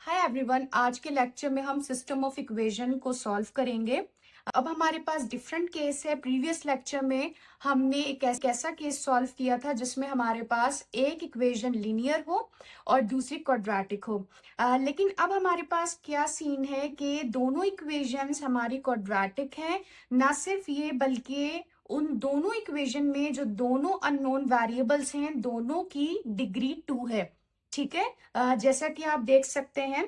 Hi everyone, आज के lecture में हम सिस्टम ऑफ इक्वेशन को सॉल्व करेंगे। अब हमारे पास डिफरेंट केस है। प्रीवियस लेक्चर में हमने एक ऐसा केस सॉल्व किया था जिसमें हमारे पास एक इक्वेशन लीनियर हो और दूसरी क्वाड्रेटिक हो। लेकिन अब हमारे पास क्या सीन है कि दोनों इक्वेशंस हमारी क्वाड्रेटिक हैं। ना सिर्फ ये बल्कि उन दोनों इक्वेशन में जो दोनों अननोन वेरिएबल्स हैं दोनों की डिग्री 2 है। ठीक है। जैसा कि आप देख सकते हैं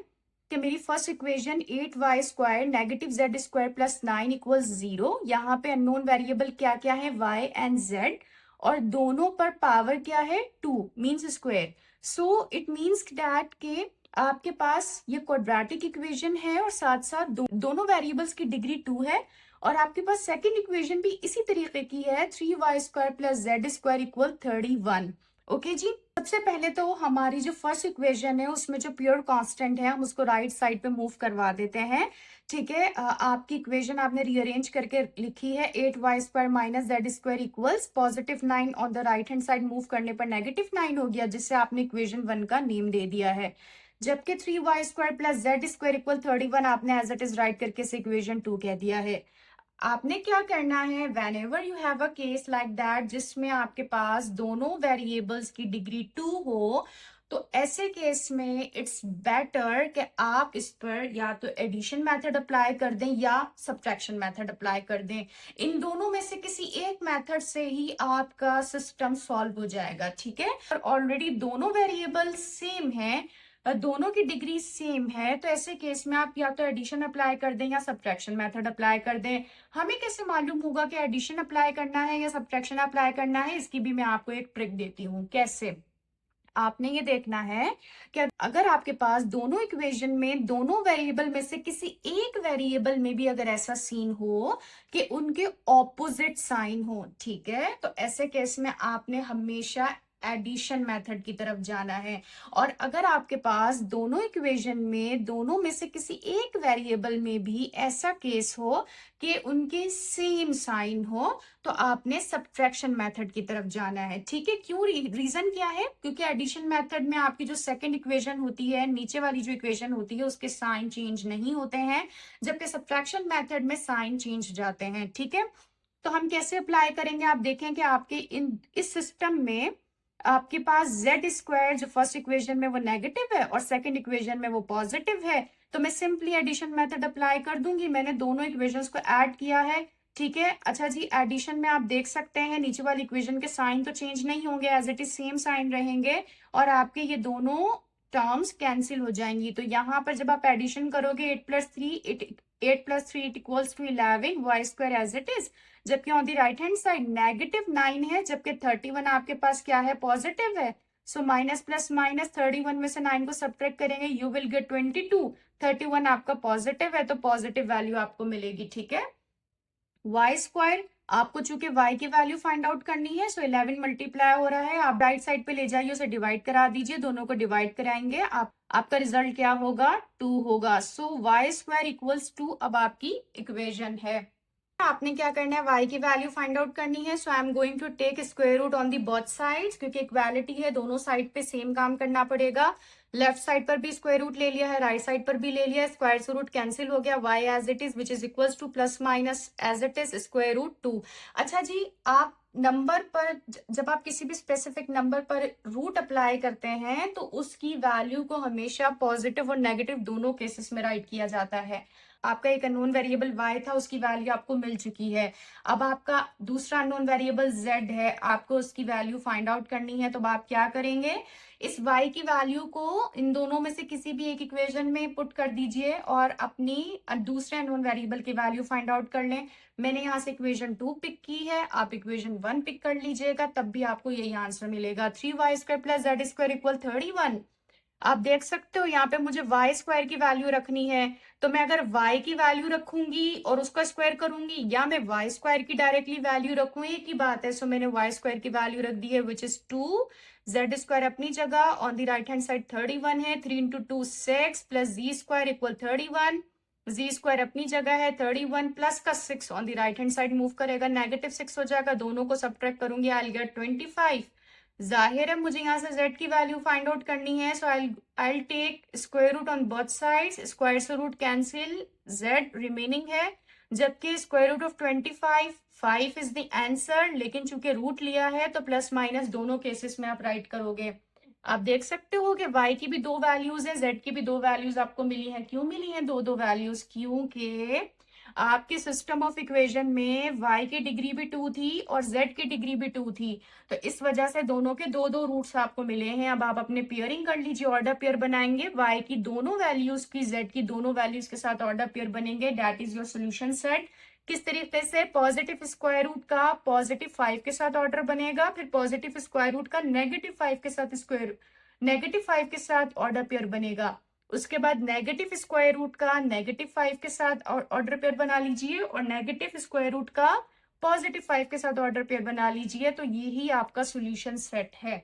कि मेरी first equation 8y² negative Z square plus 9 equals 0। यहाँ पे अननोन वेरिएबल क्या क्या है, y एंड z, और दोनों पर पावर क्या है, 2 means square. So it means that के आपके पास ये क्वाड्रेटिक इक्वेशन है और साथ साथ दोनों वेरिएबल्स की डिग्री 2 है। और आपके पास सेकेंड इक्वेशन भी इसी तरीके की है, 3y² plus z square equal 31। Okay जी। सबसे पहले तो हमारी जो फर्स्ट इक्वेशन है उसमें जो प्योर कांस्टेंट है हम उसको राइट साइड पे मूव करवा देते हैं। ठीक है। आपकी इक्वेशन आपने रीअरेंज करके लिखी है, 8y² minus Z square equals +9 on the right hand side move करने पर -9 हो गया, जिससे आपने इक्वेशन 1 का नेम दे दिया है। जबकि 3y² plus z square equal 31 आपने एज इट इज राइट करके इसे इक्वेशन 2 कह दिया है। आपने क्या करना है, when ever you have a case like that जिसमें आपके पास दोनों वेरिएबल्स की डिग्री 2 हो, तो ऐसे केस में इट्स बेटर कि आप इस पर या तो एडिशन मेथड अप्लाई कर दें या सब्ट्रैक्शन मेथड अप्लाई कर दें। इन दोनों में से किसी एक मेथड से ही आपका सिस्टम सॉल्व हो जाएगा। ठीक है। और ऑलरेडी दोनों वेरिएबल सेम हैं, दोनों की डिग्री सेम है, तो ऐसे केस में आप या तो एडिशन अप्लाई कर दें या सब्ट्रैक्शन मेथड अप्लाई कर दें। हमें कैसे मालूम होगा कि एडिशन अप्लाई करना है या सब्ट्रैक्शन अप्लाई करना है, इसकी भी मैं आपको एक ट्रिक देती हूँ। कैसे? आपने ये देखना है कि अगर आपके पास दोनों इक्वेशन में दोनों वेरिएबल में से किसी एक वेरिएबल में भी अगर ऐसा सीन हो कि उनके ऑपोजिट साइन हो, ठीक है, तो ऐसे केस में आपने हमेशा एडिशन मेथड की तरफ जाना है। और अगर आपके पास दोनों इक्वेशन में दोनों में से किसी एक वेरिएबल में भी ऐसा केस हो कि उनके सेम साइन हो, तो आपने सब्ट्रैक्शन मेथड की तरफ जाना है। ठीक है। क्यों? रीजन क्या है? क्योंकि एडिशन मेथड में आपकी जो सेकंड इक्वेशन होती है, नीचे वाली जो इक्वेशन होती है, उसके साइन चेंज नहीं होते हैं, जबकि सब्ट्रैक्शन मेथड में साइन चेंज जाते हैं। ठीक है। तो हम कैसे अप्लाई करेंगे, आप देखें कि आपके इस सिस्टम में आपके पास जेड स्क्वायर जो फर्स्ट इक्वेशन में वो नेगेटिव है और सेकंड इक्वेशन में वो पॉजिटिव है, तो मैं सिंपली एडिशन मेथड अप्लाई कर दूंगी। मैंने दोनों इक्वेशंस को ऐड किया है। ठीक है। अच्छा जी, एडिशन में आप देख सकते हैं नीचे वाली इक्वेशन के साइन तो चेंज नहीं होंगे, as it is same sign रहेंगे और आपके ये दोनों टर्म्स कैंसिल हो जाएंगी। तो यहाँ पर जब आप एडिशन करोगे 8 + 3 it equals to 11 y² as it is, जबकि on the right hand side -9 है, जबकि 31 आपके पास क्या है, पॉजिटिव है। सो माइनस प्लस माइनस 31 में से 9 को सब्ट्रैक्ट करेंगे, यू विल गेट 22। 31 आपका पॉजिटिव है तो पॉजिटिव वैल्यू आपको मिलेगी। ठीक है। y² आपको चूंकि y की वैल्यू फाइंड आउट करनी है, सो 11 मल्टीप्लाई हो रहा है, आप राइट साइड पे ले जाइए, उसे डिवाइड करा दीजिए, दोनों को डिवाइड कराएंगे, आपका रिजल्ट क्या होगा, 2 होगा। सो y² इक्वल्स 2 अब आपकी इक्वेशन है। आपने क्या करना है, y की वैल्यू फाइंड आउट करनी है। So I am going to take square root on the both sides, क्योंकि इक्वालिटी है, दोनों साइड पे सेम काम करना पड़ेगा। लेफ्ट साइड पर भी स्क्वायर रूट ले लिया है, राइट साइड पर भी ले लिया है, स्क्वायर से रूट कैंसिल हो गया, y as it is which is equals to plus minus as it is square root 2। अच्छा जी, आप नंबर पर जब आप किसी भी स्पेसिफिक नंबर पर रूट अप्लाई करते हैं तो उसकी वैल्यू को हमेशा पॉजिटिव और नेगेटिव दोनों केसेस में राइट किया जाता है। आपका एक अननोन वेरिएबल y था, उसकी वैल्यू आपको मिल चुकी है। अब आपका दूसरा अननोन वेरिएबल z है, आपको उसकी वैल्यू फाइंड आउट करनी है। तो आप क्या करेंगे, इस y की वैल्यू को इन दोनों में से किसी भी एक इक्वेशन में पुट कर दीजिए और अपनी दूसरे अननोन वेरिएबल की वैल्यू फाइंड आउट कर लें। मैंने यहाँ से इक्वेशन 2 पिक की है, आप इक्वेशन 1 पिक कर लीजिएगा, तब भी आपको यही आंसर मिलेगा। 3y² plus z square equal 31। आप देख सकते हो यहाँ पे मुझे y² की वैल्यू रखनी है, तो मैं अगर y की वैल्यू रखूंगी और उसका स्क्वायर करूंगी या मैं y² की डायरेक्टली वैल्यू रखूं, एक ही बात है। सो मैंने y² की वैल्यू रख दी है विच इज 2, z² अपनी जगह, on the right hand side 31 है, 3 × 2 6 प्लस z² इक्वल 31, z² अपनी जगह है, 31 प्लस का 6 on the right hand side move करेगा, -6 हो जाएगा, दोनों को सब्ट्रैक्ट करूंगी, आई विल गेट 25। जाहिर है मुझे यहाँ से z की वैल्यू फाइंड आउट करनी है, so I take square root on both sides, square से रूट कैंसिल, z रिमेनिंग है, जबकि square root of 25, 5 is the answer, लेकिन चूंकि रूट लिया है तो प्लस माइनस दोनों केसेस में आप राइट करोगे। आप देख सकते हो कि y की भी दो वैल्यूज है, z की भी दो वैल्यूज आपको मिली है। क्यों मिली है दो दो वैल्यूज? क्योंकि आपके सिस्टम ऑफ इक्वेशन में y की डिग्री भी 2 थी और z की डिग्री भी 2 थी, तो इस वजह से दोनों के दो दो रूट्स आपको मिले हैं। अब आप अपने पेयरिंग कर लीजिए, ऑर्डर पेयर बनाएंगे, y की दोनों वैल्यूज की z की दोनों वैल्यूज के साथ ऑर्डर पेयर बनेंगे, that is your solution set. किस तरीके से? पॉजिटिव स्क्वायर रूट का पॉजिटिव 5 के साथ ऑर्डर बनेगा, फिर पॉजिटिव स्क्वायर रूट का नेगेटिव 5 के साथ ऑर्डर पेयर बनेगा। उसके बाद नेगेटिव स्क्वायर रूट का नेगेटिव 5 के साथ ऑर्डर पेयर बना लीजिए, और नेगेटिव स्क्वायर रूट का पॉजिटिव 5 के साथ ऑर्डर पेयर बना लीजिए। तो यही आपका सॉल्यूशन सेट है।